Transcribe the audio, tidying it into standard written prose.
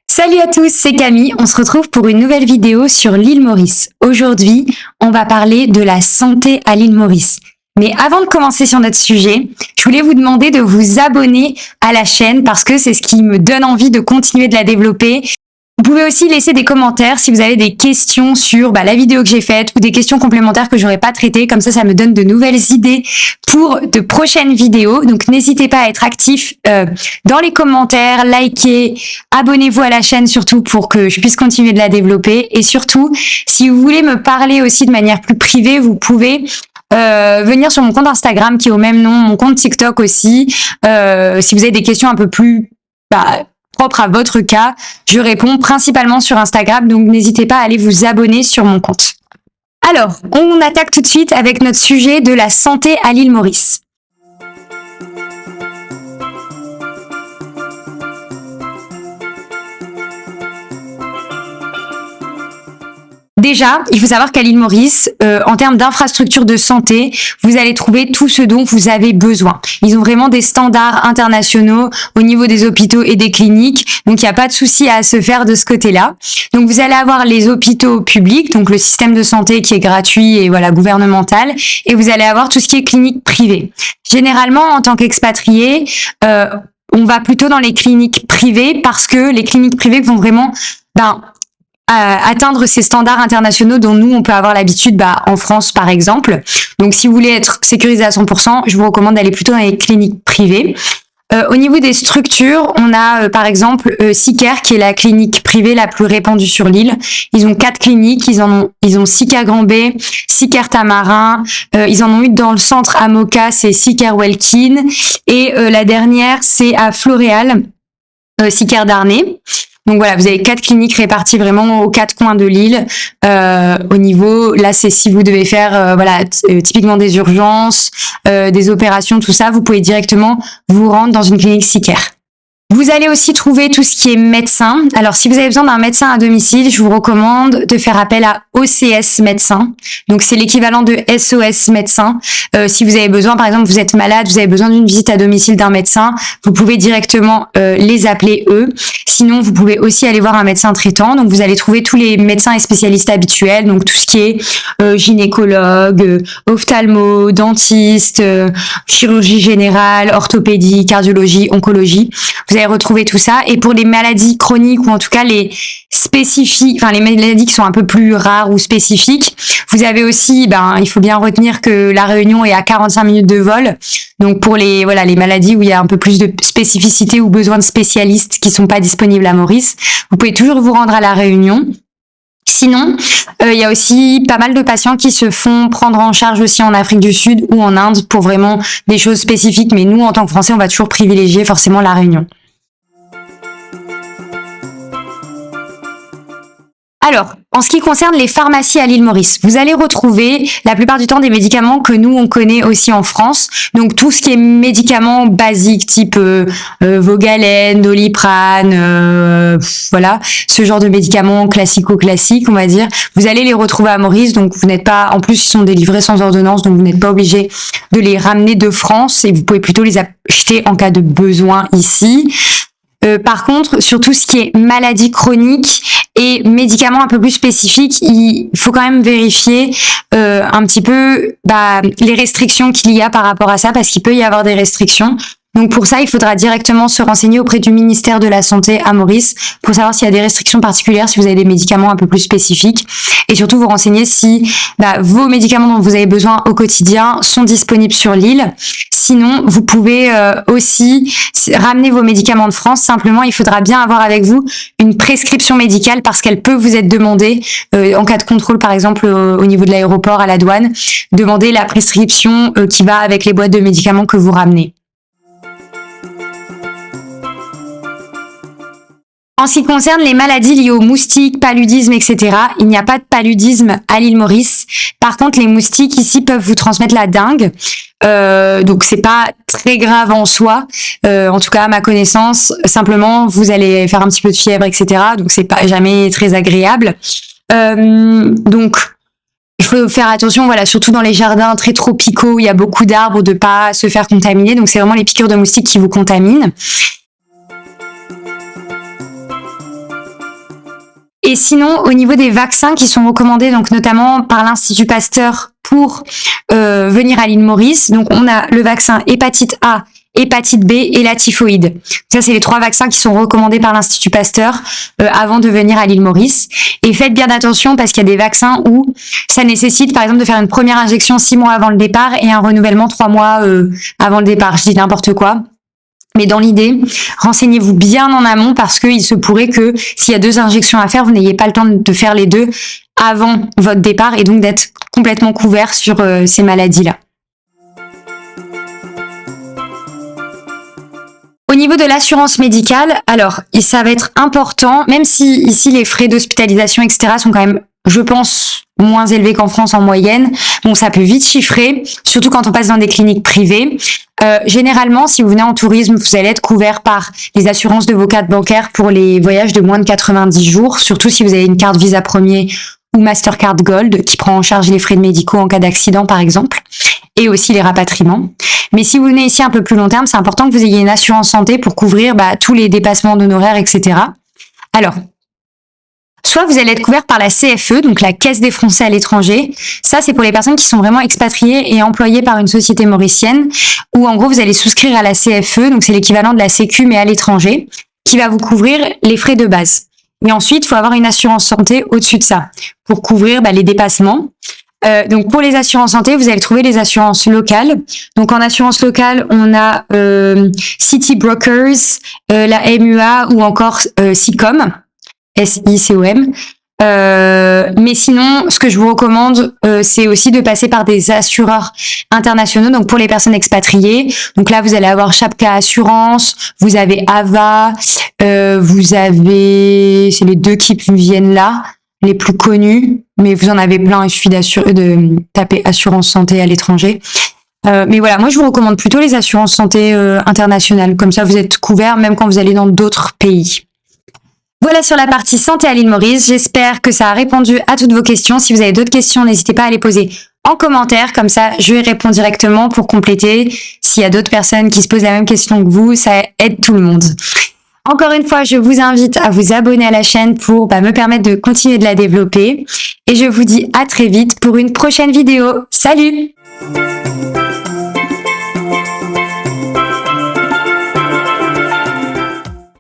Salut à tous, c'est Camille. On se retrouve pour une nouvelle vidéo sur l'île Maurice. Aujourd'hui, on va parler de la santé à l'île Maurice. Mais avant de commencer sur notre sujet, je voulais vous demander de vous abonner à la chaîne parce que c'est ce qui me donne envie de continuer de la développer. Vous pouvez aussi laisser des commentaires si vous avez des questions sur la vidéo que j'ai faite ou des questions complémentaires que j'aurais pas traitées. Comme ça me donne de nouvelles idées pour de prochaines vidéos. Donc n'hésitez pas à être actif dans les commentaires, likez, abonnez-vous à la chaîne surtout pour que je puisse continuer de la développer. Et surtout, si vous voulez me parler aussi de manière plus privée, vous pouvez venir sur mon compte Instagram qui est au même nom, mon compte TikTok aussi. Si vous avez des questions un peu plus propre à votre cas, je réponds principalement sur Instagram, donc n'hésitez pas à aller vous abonner sur mon compte. Alors, on attaque tout de suite avec notre sujet de la santé à l'île Maurice. Déjà, il faut savoir qu'à l'île Maurice, en termes d'infrastructures de santé, vous allez trouver tout ce dont vous avez besoin. Ils ont vraiment des standards internationaux au niveau des hôpitaux et des cliniques, donc il n'y a pas de souci à se faire de ce côté-là. Donc vous allez avoir les hôpitaux publics, donc le système de santé qui est gratuit et gouvernemental, et vous allez avoir tout ce qui est clinique privée. Généralement, en tant qu'expatrié, on va plutôt dans les cliniques privées parce que les cliniques privées vont vraiment atteindre ces standards internationaux dont nous, on peut avoir l'habitude en France, par exemple. Donc, si vous voulez être sécurisé à 100%, je vous recommande d'aller plutôt dans les cliniques privées. Au niveau des structures, on a par exemple Sicare, qui est la clinique privée la plus répandue sur l'île. Ils ont 4 cliniques, ils ont Sicare Grand B, Sicare Tamarin, ils en ont une dans le centre à Moka, c'est Sicare Welkin, et la dernière, c'est à Floréal, Sicare Darney. Donc voilà, vous avez 4 cliniques réparties vraiment aux 4 coins de l'île. Au niveau, là, c'est si vous devez faire typiquement des urgences, des opérations, tout ça, vous pouvez directement vous rendre dans une clinique Sicare. Vous allez aussi trouver tout ce qui est médecin. Alors, si vous avez besoin d'un médecin à domicile, je vous recommande de faire appel à OCS médecin. Donc, c'est l'équivalent de SOS médecin. Si vous avez besoin, par exemple, vous êtes malade, vous avez besoin d'une visite à domicile d'un médecin, vous pouvez directement les appeler eux. Sinon, vous pouvez aussi aller voir un médecin traitant. Donc, vous allez trouver tous les médecins et spécialistes habituels. Donc, tout ce qui est gynécologue, ophtalmo, dentiste, chirurgie générale, orthopédie, cardiologie, oncologie. Vous allez retrouver tout ça. Et pour les maladies chroniques ou en tout cas les spécifiques, les maladies qui sont un peu plus rares ou spécifiques, vous avez aussi, il faut bien retenir que la Réunion est à 45 minutes de vol. Donc pour les maladies où il y a un peu plus de spécificité ou besoin de spécialistes qui sont pas disponibles à Maurice, vous pouvez toujours vous rendre à la Réunion. Sinon, il y a aussi pas mal de patients qui se font prendre en charge aussi en Afrique du Sud ou en Inde pour vraiment des choses spécifiques. Mais nous, en tant que Français, on va toujours privilégier forcément la Réunion. Alors, en ce qui concerne les pharmacies à l'île Maurice, vous allez retrouver la plupart du temps des médicaments que nous, on connaît aussi en France. Donc, tout ce qui est médicaments basiques type Vogalène, Doliprane, ce genre de médicaments classiques, on va dire. Vous allez les retrouver à Maurice, donc vous n'êtes pas... En plus, ils sont délivrés sans ordonnance, donc vous n'êtes pas obligé de les ramener de France et vous pouvez plutôt les acheter en cas de besoin ici. Par contre, sur tout ce qui est maladies chroniques et médicaments un peu plus spécifiques, il faut quand même vérifier un petit peu les restrictions qu'il y a par rapport à ça, parce qu'il peut y avoir des restrictions. Donc pour ça, il faudra directement se renseigner auprès du ministère de la Santé à Maurice pour savoir s'il y a des restrictions particulières, si vous avez des médicaments un peu plus spécifiques. Et surtout, vous renseigner si vos médicaments dont vous avez besoin au quotidien sont disponibles sur l'île. Sinon, vous pouvez aussi ramener vos médicaments de France. Simplement, il faudra bien avoir avec vous une prescription médicale parce qu'elle peut vous être demandée en cas de contrôle, par exemple au niveau de l'aéroport, à la douane. Demandez la prescription qui va avec les boîtes de médicaments que vous ramenez. En ce qui concerne les maladies liées aux moustiques, paludisme, etc., il n'y a pas de paludisme à l'île Maurice. Par contre, les moustiques ici peuvent vous transmettre la dengue. Donc c'est pas très grave en soi, en tout cas à ma connaissance. Simplement, vous allez faire un petit peu de fièvre, etc. Donc c'est pas jamais très agréable. Donc Il faut faire attention, voilà, surtout dans les jardins très tropicaux où il y a beaucoup d'arbres, de pas se faire contaminer. Donc c'est vraiment les piqûres de moustiques qui vous contaminent. Et sinon, au niveau des vaccins qui sont recommandés, donc notamment par l'Institut Pasteur pour venir à l'île Maurice, donc on a le vaccin hépatite A, hépatite B et la typhoïde. Ça, c'est les 3 vaccins qui sont recommandés par l'Institut Pasteur avant de venir à l'île Maurice. Et faites bien attention parce qu'il y a des vaccins où ça nécessite, par exemple, de faire une première injection 6 mois avant le départ et un renouvellement 3 mois avant le départ. Je dis n'importe quoi. Mais dans l'idée, renseignez-vous bien en amont parce qu'il se pourrait que s'il y a 2 injections à faire, vous n'ayez pas le temps de faire les 2 avant votre départ et donc d'être complètement couvert sur ces maladies-là. Au niveau de l'assurance médicale, alors ça va être important, même si ici les frais d'hospitalisation, etc. sont quand même, je pense, moins élevés qu'en France en moyenne. Bon, ça peut vite chiffrer, surtout quand on passe dans des cliniques privées. Généralement, si vous venez en tourisme, vous allez être couvert par les assurances de vos cartes bancaires pour les voyages de moins de 90 jours, surtout si vous avez une carte Visa Premier ou Mastercard Gold qui prend en charge les frais médicaux en cas d'accident, par exemple, et aussi les rapatriements. Mais si vous venez ici un peu plus long terme, c'est important que vous ayez une assurance santé pour couvrir tous les dépassements d'honoraires, etc. Alors, soit vous allez être couvert par la CFE, donc la Caisse des Français à l'étranger. Ça, c'est pour les personnes qui sont vraiment expatriées et employées par une société mauricienne, où en gros, vous allez souscrire à la CFE, donc c'est l'équivalent de la Sécu, mais à l'étranger, qui va vous couvrir les frais de base. Et ensuite, il faut avoir une assurance santé au-dessus de ça, pour couvrir les dépassements. Donc pour les assurances santé, vous allez trouver les assurances locales. Donc en assurance locale, on a City Brokers, la MUA ou encore SICOM. SICOM. Mais sinon, ce que je vous recommande, c'est aussi de passer par des assureurs internationaux. Donc pour les personnes expatriées, donc là vous allez avoir Chapka Assurance, vous avez Ava, vous avez, c'est les 2 qui viennent là, les plus connus, mais vous en avez plein. Il suffit de taper assurance santé à l'étranger. Mais voilà, moi je vous recommande plutôt les assurances santé internationales. Comme ça, vous êtes couverts même quand vous allez dans d'autres pays. Voilà sur la partie santé à l'île Maurice. J'espère que ça a répondu à toutes vos questions. Si vous avez d'autres questions, n'hésitez pas à les poser en commentaire. Comme ça, je réponds directement pour compléter. S'il y a d'autres personnes qui se posent la même question que vous, ça aide tout le monde. Encore une fois, je vous invite à vous abonner à la chaîne pour me permettre de continuer de la développer. Et je vous dis à très vite pour une prochaine vidéo. Salut!